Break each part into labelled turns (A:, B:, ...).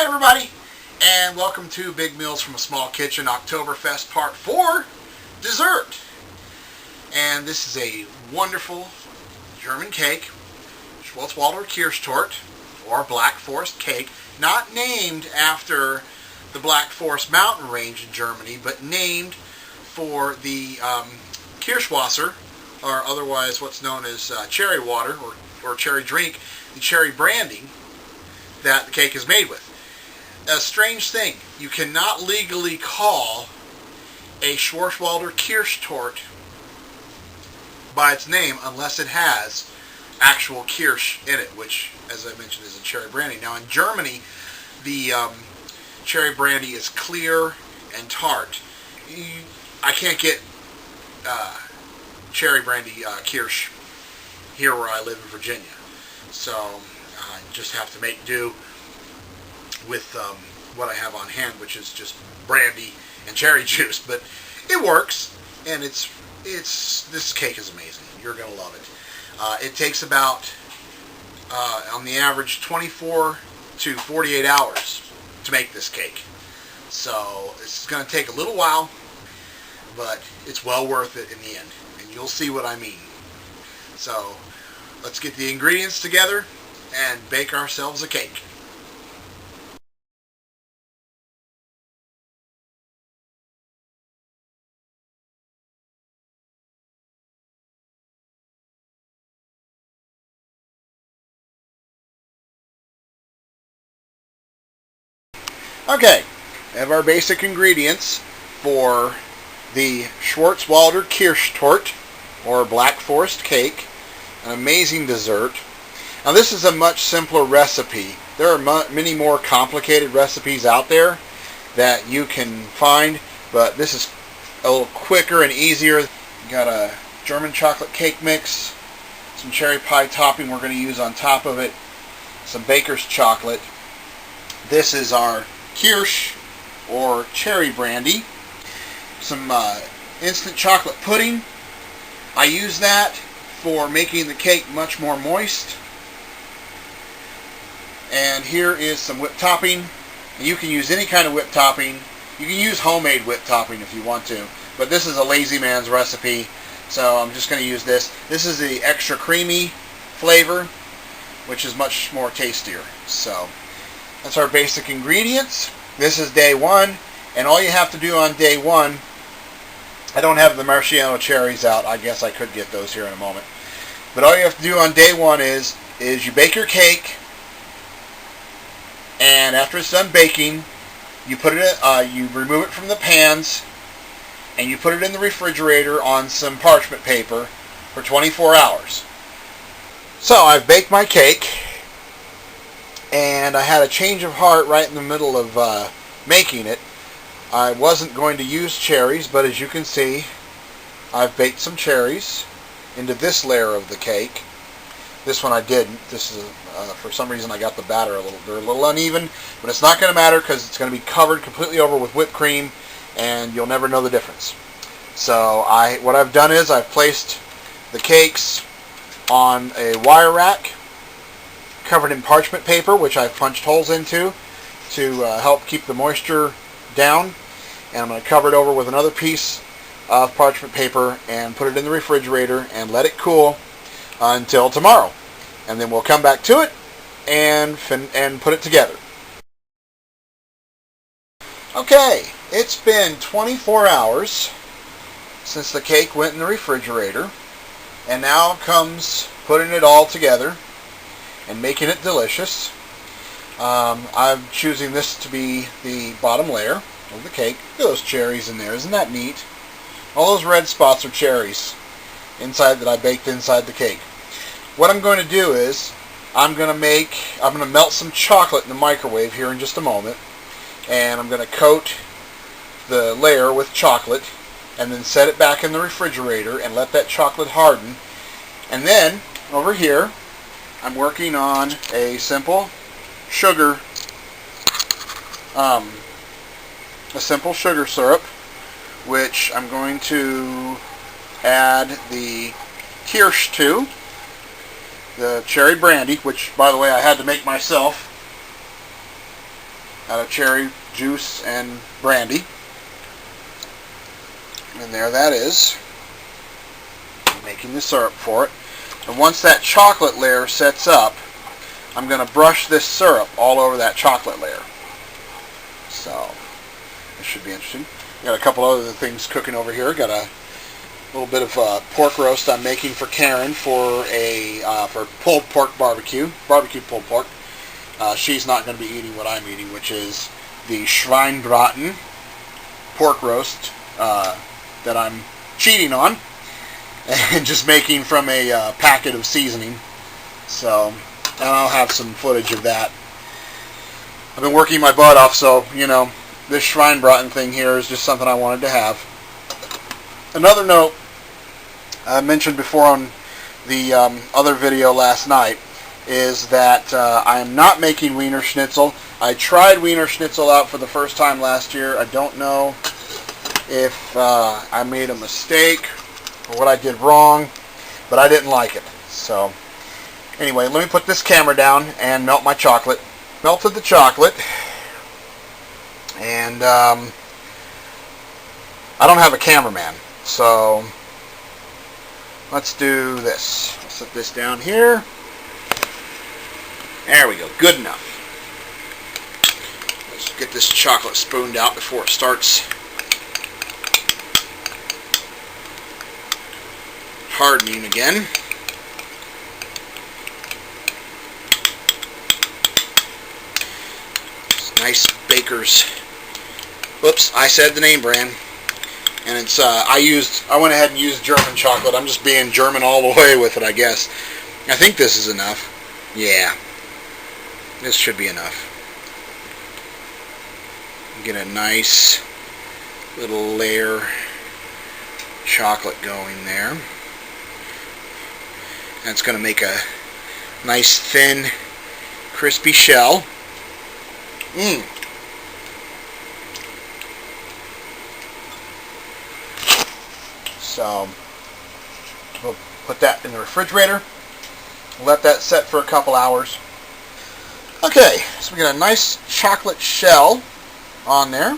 A: everybody, and welcome to Big Meals from a Small Kitchen Oktoberfest Part 4 Dessert. And this is a wonderful German cake, Schwarzwälder Kirschtorte, or Black Forest cake, not named after the Black Forest mountain range in Germany, but named for the Kirschwasser, or otherwise what's known as cherry water or cherry drink, the cherry brandy that the cake is made with. A strange thing, you cannot legally call a Schwarzwälder Kirschtorte by its name unless it has actual kirsch in it, which, as I mentioned, is a cherry brandy. Now in Germany, the cherry brandy is clear and tart. I can't get cherry brandy kirsch here where I live in Virginia, so I just have to make do with what I have on hand, which is just brandy and cherry juice. But it works, and this cake is amazing. You're gonna love it. It takes about on the average 24 to 48 hours to make this cake, so it's going to take a little while, but it's well worth it in the end, and you'll see what I mean. So let's get the ingredients together and bake ourselves a cake. Okay, we have our basic ingredients for the Schwarzwälder Kirschtorte, or Black Forest cake, an amazing dessert. Now this is a much simpler recipe. There are many more complicated recipes out there that you can find, but this is a little quicker and easier. We got a German chocolate cake mix, some cherry pie topping we're going to use on top of it, some baker's chocolate. This is our kirsch or cherry brandy, some instant chocolate pudding. I use that for making the cake much more moist. And here is some whipped topping. You can use any kind of whipped topping. You can use homemade whipped topping if you want to, but this is a lazy man's recipe, so I'm just going to use this. This is the extra creamy flavor, which is much more tastier. So that's our basic ingredients. This is day one, and all you have to do on day one, I don't have the maraschino cherries out. I guess I could get those here in a moment. But all you have to do on day one is you bake your cake, and after it's done baking, you put it, you remove it from the pans, and you put it in the refrigerator on some parchment paper for 24 hours. So I've baked my cake, and I had a change of heart right in the middle of making it. I wasn't going to use cherries, but as you can see, I've baked some cherries into this layer of the cake. This one I didn't. This is for some reason I got the batter they're a little uneven, but it's not going to matter because it's going to be covered completely over with whipped cream, and you'll never know the difference. So what I've done is I've placed the cakes on a wire rack covered in parchment paper, which I've punched holes into to help keep the moisture down, and I'm going to cover it over with another piece of parchment paper and put it in the refrigerator and let it cool until tomorrow, and then we'll come back to it and put it together. Okay, it's been 24 hours since the cake went in the refrigerator, and now comes putting it all together and making it delicious. I'm choosing this to be the bottom layer of the cake. Look at those cherries in there. Isn't that neat? All those red spots are cherries inside that I baked inside the cake. What I'm going to do is I'm going to melt some chocolate in the microwave here in just a moment, and I'm going to coat the layer with chocolate and then set it back in the refrigerator and let that chocolate harden. And then over here I'm working on a simple sugar syrup, which I'm going to add the kirsch to, the cherry brandy, which by the way I had to make myself. out of cherry juice and brandy. And there that is. I'm making the syrup for it. And once that chocolate layer sets up, I'm going to brush this syrup all over that chocolate layer. So, this should be interesting. Got a couple other things cooking over here. Got a little bit of pork roast I'm making for Karen for pulled pork barbecue pulled pork. She's not going to be eating what I'm eating, which is the Schweinbraten pork roast that I'm cheating on and just making from a packet of seasoning. So, and I'll have some footage of that. I've been working my butt off, so, you know, this Schweinbraten thing here is just something I wanted to have. Another note I mentioned before on the other video last night is that I am not making Wiener Schnitzel. I tried Wiener Schnitzel out for the first time last year. I don't know if I made a mistake or what I did wrong, but I didn't like it. So anyway, let me put this camera down and melt my chocolate. Melted the chocolate, and I don't have a cameraman, so let's do this. I'll set this down here. There we go, good enough. Let's get this chocolate spooned out before it starts hardening again. Nice Baker's. Whoops, I said the name brand. And it's I went ahead and used German chocolate. I'm just being German all the way with it, I guess. I think this is enough. Yeah. This should be enough. Get a nice little layer chocolate going there. And it's going to make a nice thin crispy shell. So we'll put that in the refrigerator, let that set for a couple hours. Okay, so we got a nice chocolate shell on there,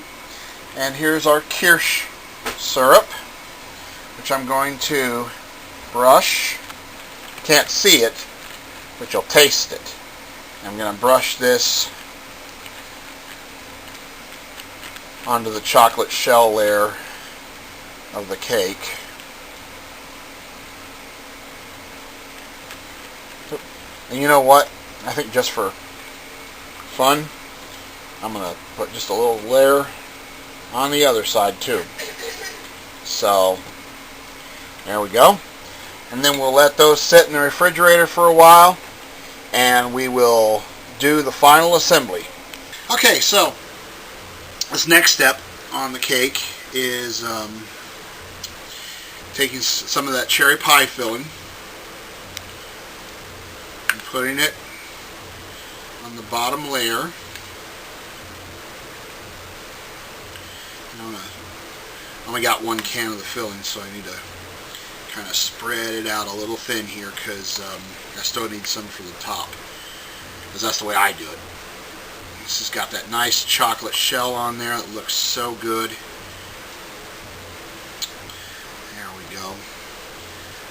A: and here's our kirsch syrup, which I'm going to brush. Can't see it, but you'll taste it. I'm going to brush this onto the chocolate shell layer of the cake. And you know what? I think just for fun, I'm going to put just a little layer on the other side too. So, there we go. And then we'll let those sit in the refrigerator for a while, and we will do the final assembly. Okay, so this next step on the cake is taking some of that cherry pie filling and putting it on the bottom layer. I only got one can of the filling, so I need to kind of spread it out a little thin here because I still need some for the top, because that's the way I do it. This has got that nice chocolate shell on there. It looks so good. There we go.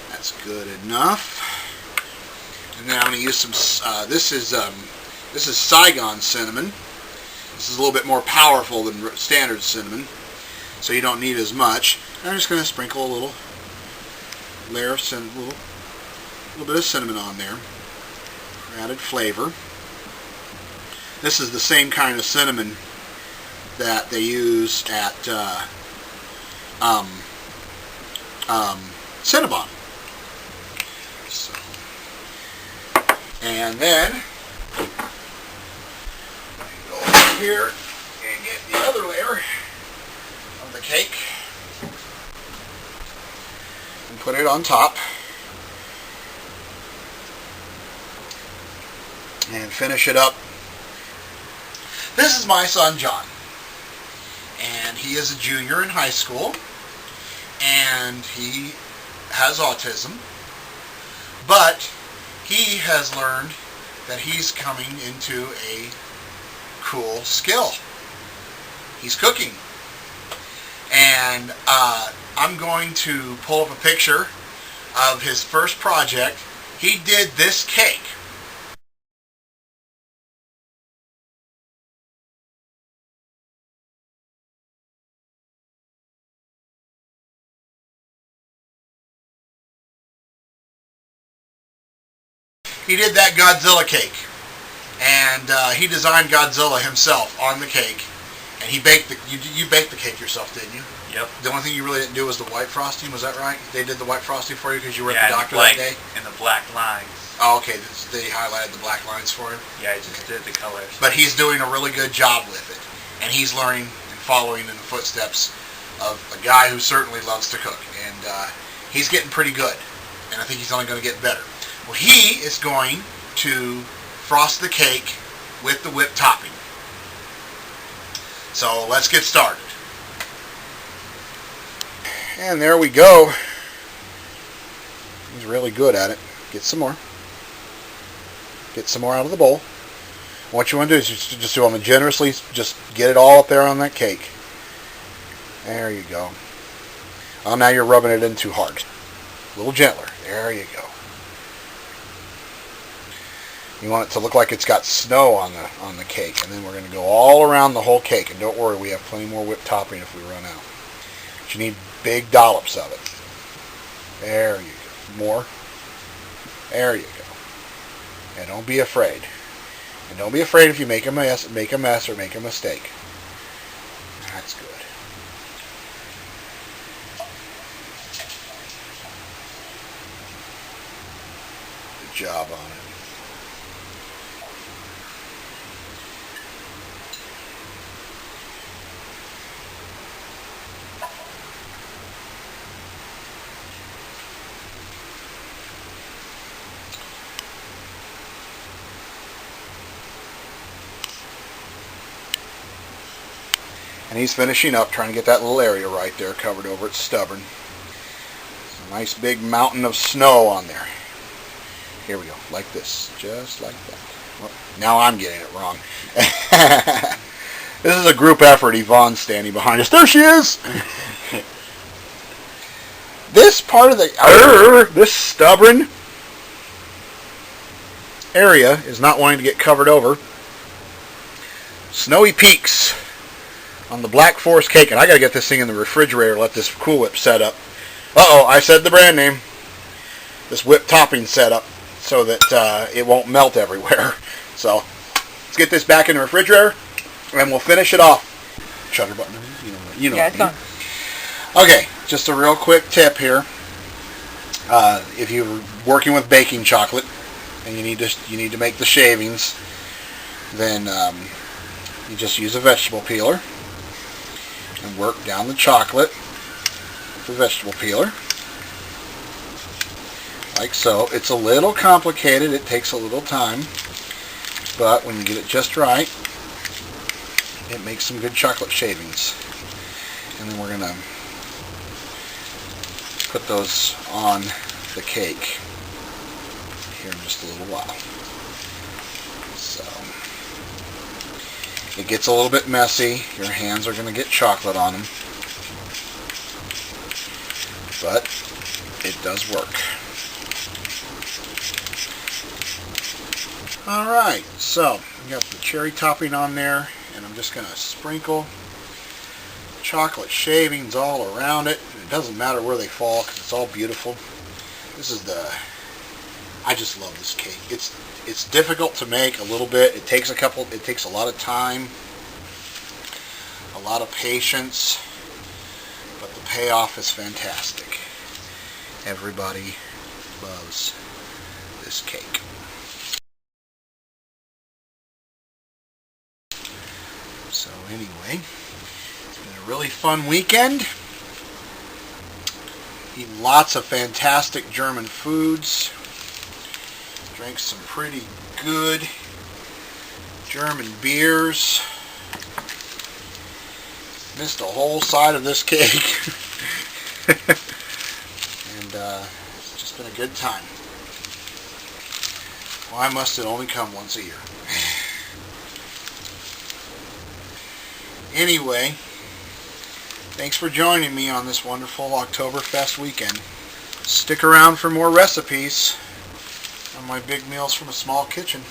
A: That's good enough. And then I'm going to use some. This is Saigon cinnamon. This is a little bit more powerful than standard cinnamon, so you don't need as much. I'm just going to sprinkle a little layer of cinnamon, a little bit of cinnamon on there for added flavor. This is the same kind of cinnamon that they use at Cinnabon. So, and then go over here and get the other layer of the cake and put it on top. And finish it up. This is my son John, and he is a junior in high school, and he has autism, but he has learned that he's coming into a cool skill. He's cooking. And I'm going to pull up a picture of his first project. He did this cake. He did that Godzilla cake. And he designed Godzilla himself on the cake. And he baked the, you baked the cake yourself, didn't you?
B: Yep.
A: The only thing you really didn't do was the white frosting, was that right? They did the white frosting for you because you were at the doctor that day?
B: And the black lines.
A: Oh, okay. They highlighted the black lines for him?
B: Yeah, I just did the colors.
A: But he's doing a really good job with it. And he's learning and following in the footsteps of a guy who certainly loves to cook. And he's getting pretty good. And I think he's only going to get better. Well, he is going to frost the cake with the whipped topping. So let's get started. And there we go. He's really good at it. Get some more. Get some more out of the bowl. What you want to do is just do them generously. Just get it all up there on that cake. There you go. Oh, now you're rubbing it in too hard. A little gentler. There you go. You want it to look like it's got snow on the cake, and then we're going to go all around the whole cake. And don't worry, we have plenty more whipped topping if we run out. But you need big dollops of it. There you go. More. There you go. And don't be afraid. And don't be afraid if you make a mess or make a mistake. That's good. Good job on it. And he's finishing up, trying to get that little area right there covered over. It's stubborn. It's a nice big mountain of snow on there. Here we go, like this, just like that. Well, now I'm getting it wrong. This is a group effort. Yvonne's standing behind us. There she is! This part of this stubborn area is not wanting to get covered over. Snowy Peaks on the Black Forest cake, and I gotta get this thing in the refrigerator, let this Cool Whip set up. Uh-oh, I said the brand name. This whipped topping set up so that it won't melt everywhere. So, let's get this back in the refrigerator, and we'll finish it off. Shutter button, you know.
C: Yeah, it's gone.
A: Okay, just a real quick tip here. If you're working with baking chocolate, and you need to make the shavings, then you just use a vegetable peeler and work down the chocolate with the vegetable peeler, like so. It's a little complicated, it takes a little time, but when you get it just right, it makes some good chocolate shavings. And then we're going to put those on the cake here in just a little while. So it gets a little bit messy. Your hands are going to get chocolate on them. But it does work. Alright, so we got the cherry topping on there, and I'm just going to sprinkle chocolate shavings all around it. It doesn't matter where they fall because it's all beautiful. This is I just love this cake. It's difficult to make a little bit. It takes a lot of time, a lot of patience, but the payoff is fantastic. Everybody loves this cake. So anyway, it's been a really fun weekend. Eating lots of fantastic German foods. Drank some pretty good German beers. Missed a whole side of this cake. And it's just been a good time. Why must it only come once a year? Anyway, thanks for joining me on this wonderful Oktoberfest weekend. Stick around for more recipes on my big meals from a small kitchen.